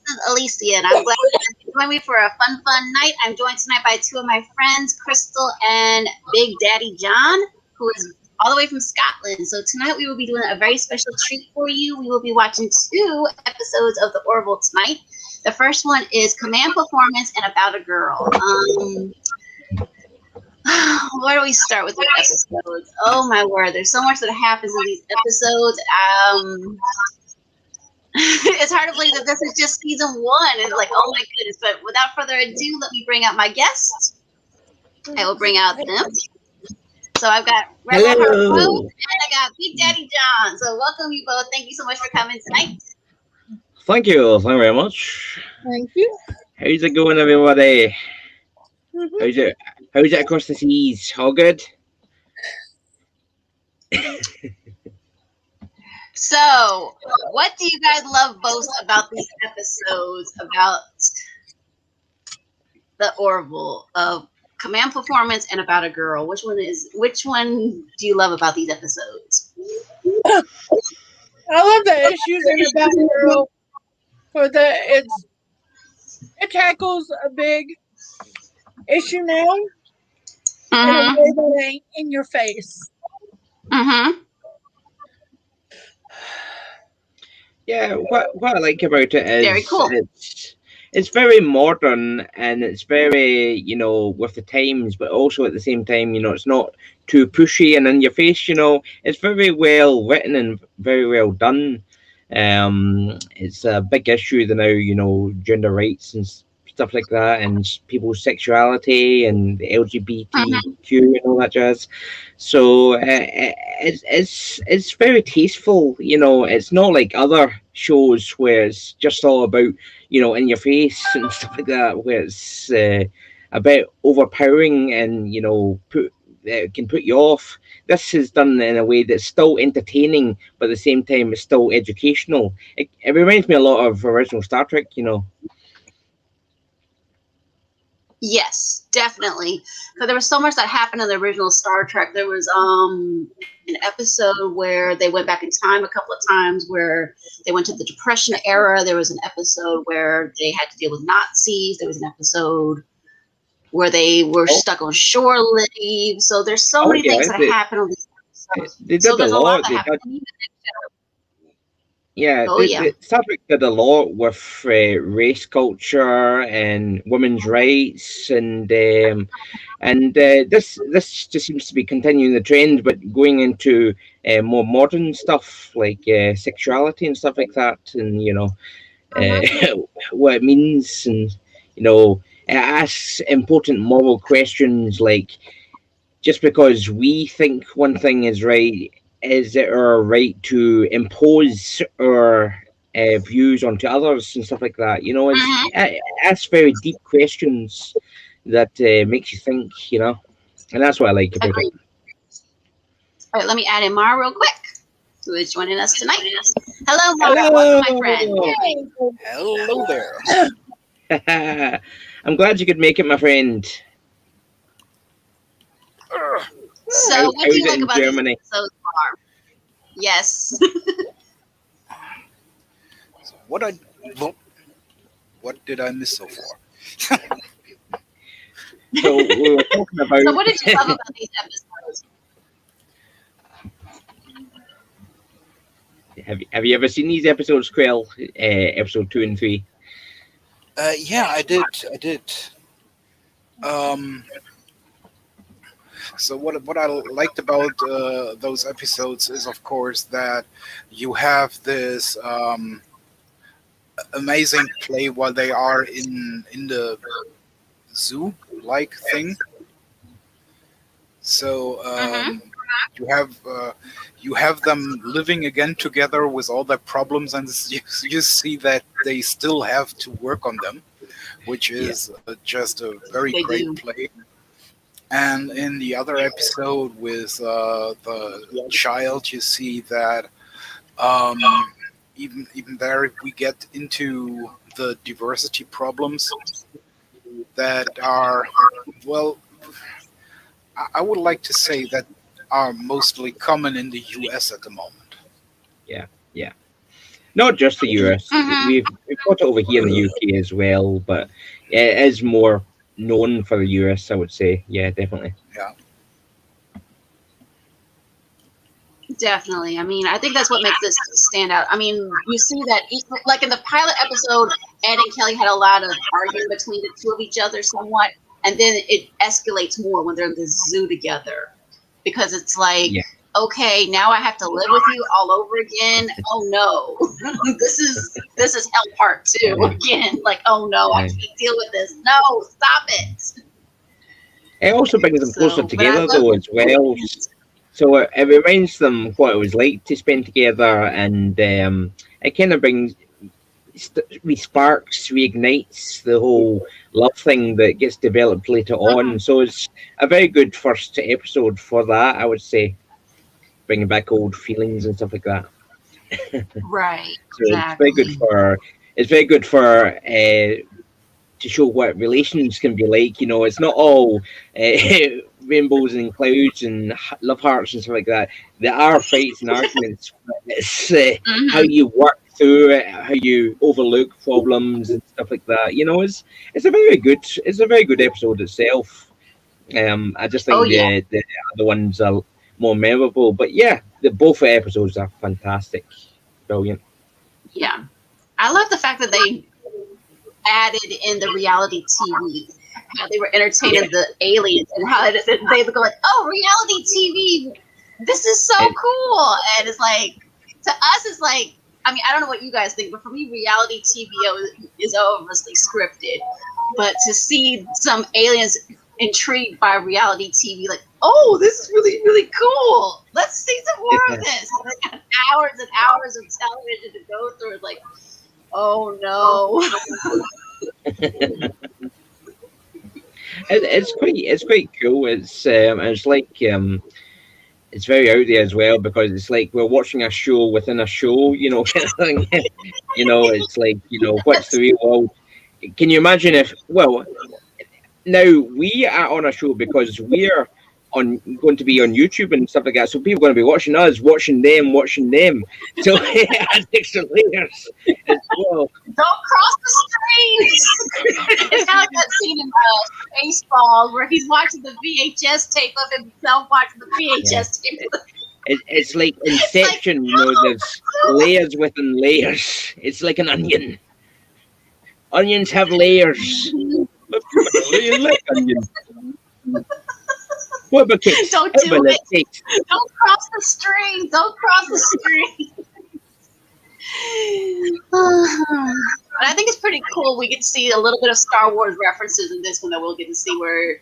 is Alicia, and I'm glad you can join me for a fun night. I'm joined tonight by two of my friends, Crystal and Big Daddy John, who is all the way from Scotland. So tonight we will be doing a very special treat for you. We will be watching 2 episodes of the Orville tonight. The first one is Command Performance and About a Girl. Where do we start with the episodes? Oh my word, there's so much that happens in these episodes. It's hard to believe that this is just season 1. It's like, oh my goodness. But without further ado, let me bring out my guests. I will bring out them. So I've got Reverend Orville and I got Big Daddy John. So welcome you both. Thank you so much for coming tonight. Thank you. Thank you very much. Thank you. How's it going, everybody? Mm-hmm. How's it across the seas? All good? So, what do you guys love most about these episodes about the Orville of Command Performance and About a Girl? Which one do you love about these episodes? I love the issues in About a Girl. It tackles a big issue now in a way that ain't in your face. Mm-hmm. Yeah, what I like about it is very cool. It's very modern and it's very, with the times, but also at the same time, it's not too pushy and in your face, It's very well written and very well done. It's a big issue now, gender rights and stuff like that, and people's sexuality and the LGBTQ and all that jazz. So it's very tasteful. It's not like other shows where it's just all about in your face and stuff like that, where it's a bit overpowering and can put you off. This is done in a way that's still entertaining, but at the same time it's still educational. It reminds me a lot of original Star Trek. Yes, definitely. Because there was so much that happened in the original Star Trek. There was an episode where they went back in time a couple of times, where they went to the Depression era. There was an episode where they had to deal with Nazis. There was an episode where they were stuck on shore leave. So there's so many things that happen on these episodes. They did a lot. Star Trek did a lot with race culture and women's rights, and this just seems to be continuing the trend, but going into more modern stuff like sexuality and stuff like that, and what it means, and it asks important moral questions like, just because we think one thing is right, is it our right to impose our views onto others and stuff like that? It asks very deep questions that makes you think, and that's what I like about it. All right, let me add in Mara real quick, who is joining us tonight. Hello, Mara. Welcome, my friend. Hello there. I'm glad you could make it, my friend. So, what do you like about Germany? These episodes, Mara? Yes. What did I miss so far? So we were talking about. So, what did you love about these episodes? Have you ever seen these episodes, Quell? Episode 2 and 3. Yeah, I did. So what I liked about those episodes is, of course, that you have this amazing play while they are in the zoo-like thing. So you have them living again together with all their problems, and you see that they still have to work on them, which is just a very great play. And in the other episode with the child, you see that even there, if we get into the diversity problems that are, well, I would like to say that are mostly common in the US at the moment. Yeah. Not just the US. Mm-hmm. We've got it over here in the UK as well, but it is more known for the US, I would say. Yeah, definitely. Yeah. Definitely. I mean, I think that's what makes this stand out. I mean, you see that, like in the pilot episode, Ed and Kelly had a lot of arguing between the two of each other somewhat, and then it escalates more when they're in the zoo together, because it's like, Yeah. okay, now I have to live with you all over again. Oh no, this is hell part two again. Like, oh no, I can't deal with this. No, stop it. It also brings them closer So, but I together, love though, as well. So it reminds them what it was like to spend together, and it kind of brings, reignites the whole love thing that gets developed later on. So it's a very good first episode for that, I would say, bringing back old feelings and stuff like that. right. So it's very good for to show what relations can be like. You know, it's not all rainbows and clouds and love hearts and stuff like that. There are fights and arguments. But it's how you work through it, how you overlook problems and stuff like that. You know, it's a very good episode itself. I just think the other ones are more memorable. But yeah, both episodes are fantastic, brilliant. Yeah, I love the fact that they added in the reality TV, how they were entertaining the aliens, and how they would go like, "Oh, reality TV, this is so cool," and it's like, to us, it's like, I mean, I don't know what you guys think, but for me, reality TV is obviously scripted, but to see some aliens intrigued by reality TV, like, oh, this is really, really cool. Let's see some more of this. And they got hours and hours of television to go through. It's like, oh no. It's quite cool. It's like it's very out there as well, because it's like we're watching a show within a show. You know, kind of thing. You know, it's like, you know, what's the real world? Can you imagine if, well, now we are on a show because we're going to be on YouTube and stuff like that. So people are going to be watching us, watching them. So it adds extra layers as well. Don't cross the streams. It's kind of like that scene in Baseball where he's watching the VHS tape of himself watching the VHS tape. It's like Inception, you know, there's layers within layers. It's like an onion. Onions have layers. You like onions. What about cakes? Don't do it. Don't cross the stream. Don't cross the stream. But I think it's pretty cool. We get to see a little bit of Star Wars references in this one, that we'll get to see where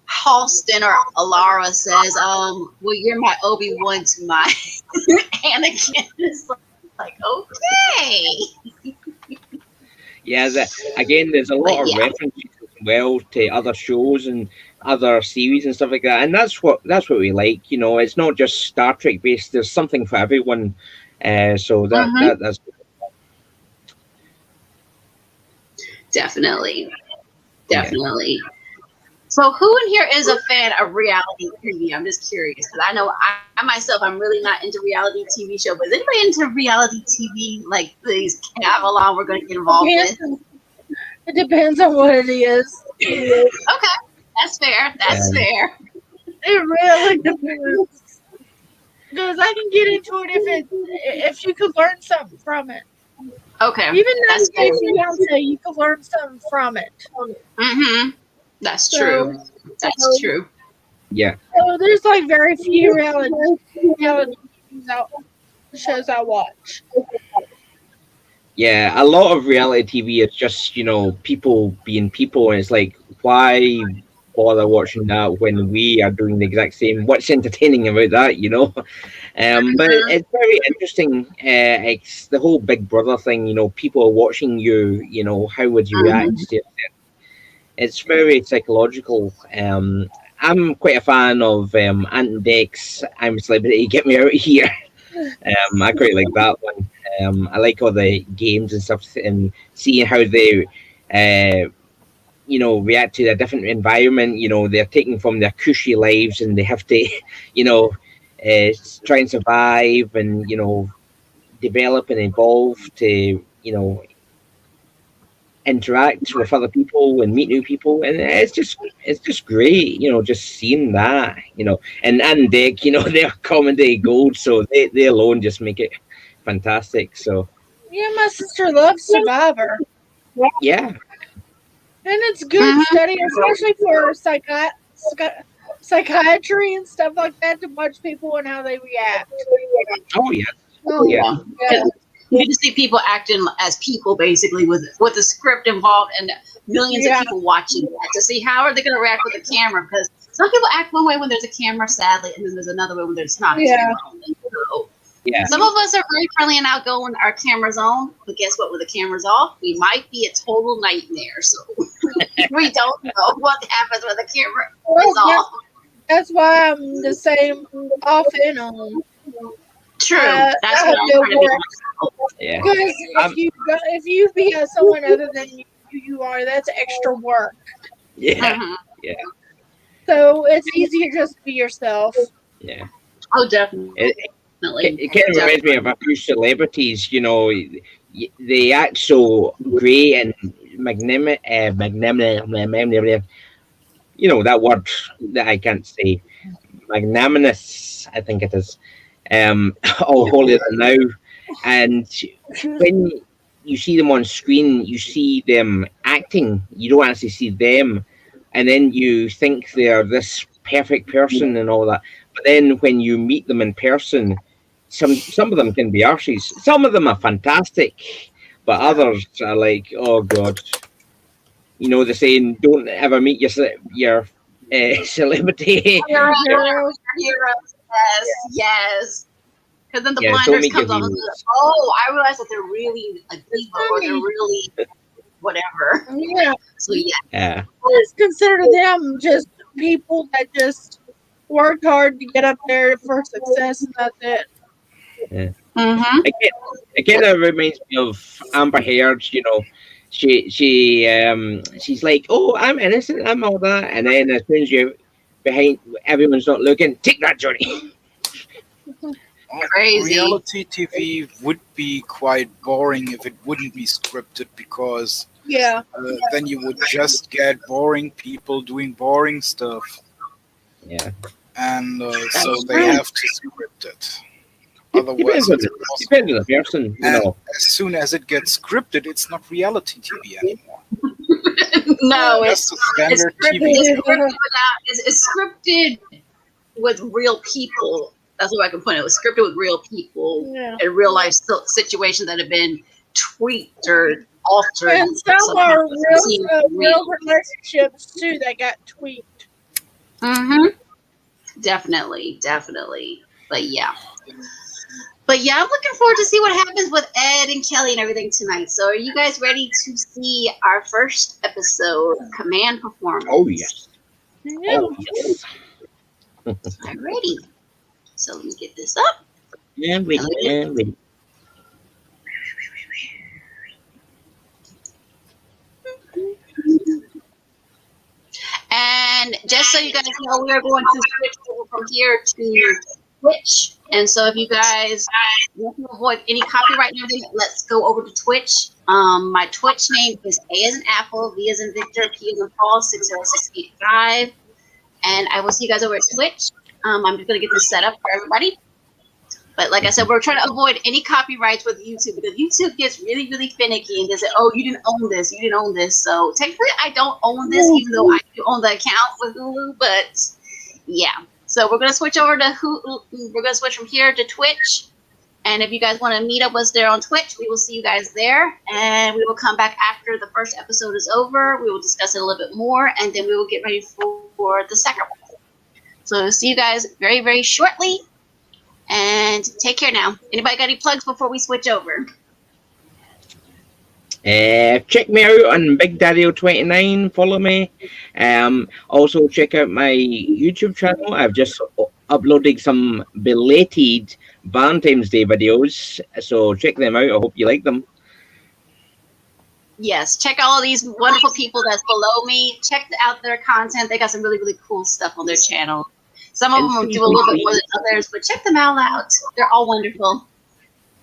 Halston or Alara says, well, you're my Obi-Wan to my Anakin. It's like, okay. Yeah, again, there's a lot of references as well to other shows and other series and stuff like that, and that's what we like. You know, it's not just Star Trek based. There's something for everyone. So that's definitely. Yeah. So who in here is a fan of reality TV? I'm just curious, because I know I myself, I'm really not into reality TV show, but is anybody into reality TV, like these Avalon we're going to get involved with? It depends on what it is. Okay, that's fair. Fair. It really depends. Because I can get into it if you could learn something from it. Okay. Even that's Fiance, you could learn something from it. Mm-hmm. That's true. That's true. Yeah. So there's like very few reality shows I watch. Yeah, a lot of reality TV is just, you know, people being people, and it's like, why bother watching that when we are doing the exact same? What's entertaining about that, you know? But it's very interesting. It's the whole Big Brother thing, you know, people are watching you, you know, how would you react to it? It's very psychological. I'm quite a fan of Ant and Dec's I'm a Celebrity, Get Me Out of Here. I quite like that one. I like all the games and stuff, and seeing how they, you know, react to a different environment. You know, they're taken from their cushy lives and they have to, you know, try and survive and, you know, develop and evolve to, interact with other people and meet new people, and it's just great, just seeing that, and Dick, they're comedy gold, so they alone just make it fantastic. So Yeah, my sister loves Survivor. yeah, And it's good study, especially for psychiatry and stuff like that, to watch people and how they react. oh yeah, Oh yeah, yeah. Yeah. You get to see people acting as people, basically, with the script involved and millions of people watching that, to see how are they going to react with the camera. Because some people act one way when there's a camera, sadly, and then there's another way when there's not a camera. So, yeah. some of us are very friendly and outgoing. Our camera's on, but guess what? With the camera's off, we might be a total nightmare. So we don't know what happens when the camera is off. That's why I'm the same off and on. True. That's what I'm trying to do myself. Yeah. Because if you be someone other than you are, that's extra work. Yeah. Yeah. So it's easier just to be yourself. Yeah. Oh, definitely. It kind of reminds me of a few celebrities, they act so great and magnanimous, that word that I can't say, magnanimous, I think it is, all holier than now. And when you see them on screen, you see them acting, you don't actually see them, and then you think they're this perfect person and all that. But then when you meet them in person, some of them can be arshies. Some of them are fantastic, but others are like, oh god. The saying, "Don't ever meet your celebrity." Heroes. Yes. Because then the blinders comes off. Oh, I realize that they're really a diva, or they're really whatever. Yeah. So yeah. Yeah. I just consider them just people that just worked hard to get up there for success, and that's it. Yeah. It kind of reminds me of Amber Heard. She's like, "Oh, I'm innocent. I'm all that," and then as soon as you're behind, everyone's not looking. Take that, Johnny. Crazy. Reality TV would be quite boring if it wouldn't be scripted, because then you would just get boring people doing boring stuff. Yeah. And so they have to script it. Otherwise, depends on the person. As soon as it gets scripted, it's not reality TV anymore. No, it's standard TV. It's scripted with real people. That's what I can put it. It was scripted with real people in real life situations that have been tweaked or altered. And some are real relationships too that got tweaked. Definitely. But yeah, I'm looking forward to see what happens with Ed and Kelly and everything tonight. So are you guys ready to see our first episode, Command Performance? Oh yes. Oh yes. I'm ready. So let me get this up. And ready. And just so you guys know, we are going to switch over from here to Twitch. And so if you guys want to avoid any copyright and everything, let's go over to Twitch. My Twitch name is A as in Apple, V as in Victor, P as in Paul, 60685. And I will see you guys over at Twitch. I'm just going to get this set up for everybody. But like I said, we're trying to avoid any copyrights with YouTube, because YouTube gets really, really finicky and they say, oh, you didn't own this, you didn't own this. So technically, I don't own this, even though I do own the account with Hulu. But yeah, so we're going to switch over to Hulu. We're going to switch from here to Twitch. And if you guys want to meet up with us there on Twitch, we will see you guys there. And we will come back after the first episode is over. We will discuss it a little bit more, and then we will get ready for the second one. So see you guys very, very shortly. And take care now. Anybody got any plugs before we switch over? Check me out on Big Daddy29. Follow me. Also check out my YouTube channel. I've just uploaded some belated Valentine's Day videos, so check them out. I hope you like them. Yes, check out all these wonderful people that's below me. Check out their content. They got some really, really cool stuff on their channel. Some of them do a little bit more than others, but check them all out. They're all wonderful.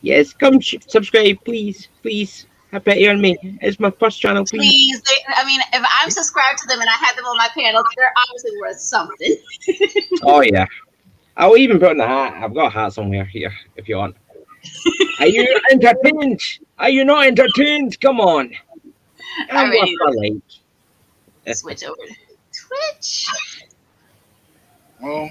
Yes, come subscribe, please, please. Have pity on me. It's my first channel, please. Please, I mean, if I'm subscribed to them and I have them on my panel, they're obviously worth something. Oh yeah, I'll even put on the hat. I've got a hat somewhere here if you want. Are you entertained? Are you not entertained? Come on. I'm ready worth a like. Switch over to Twitch. Well,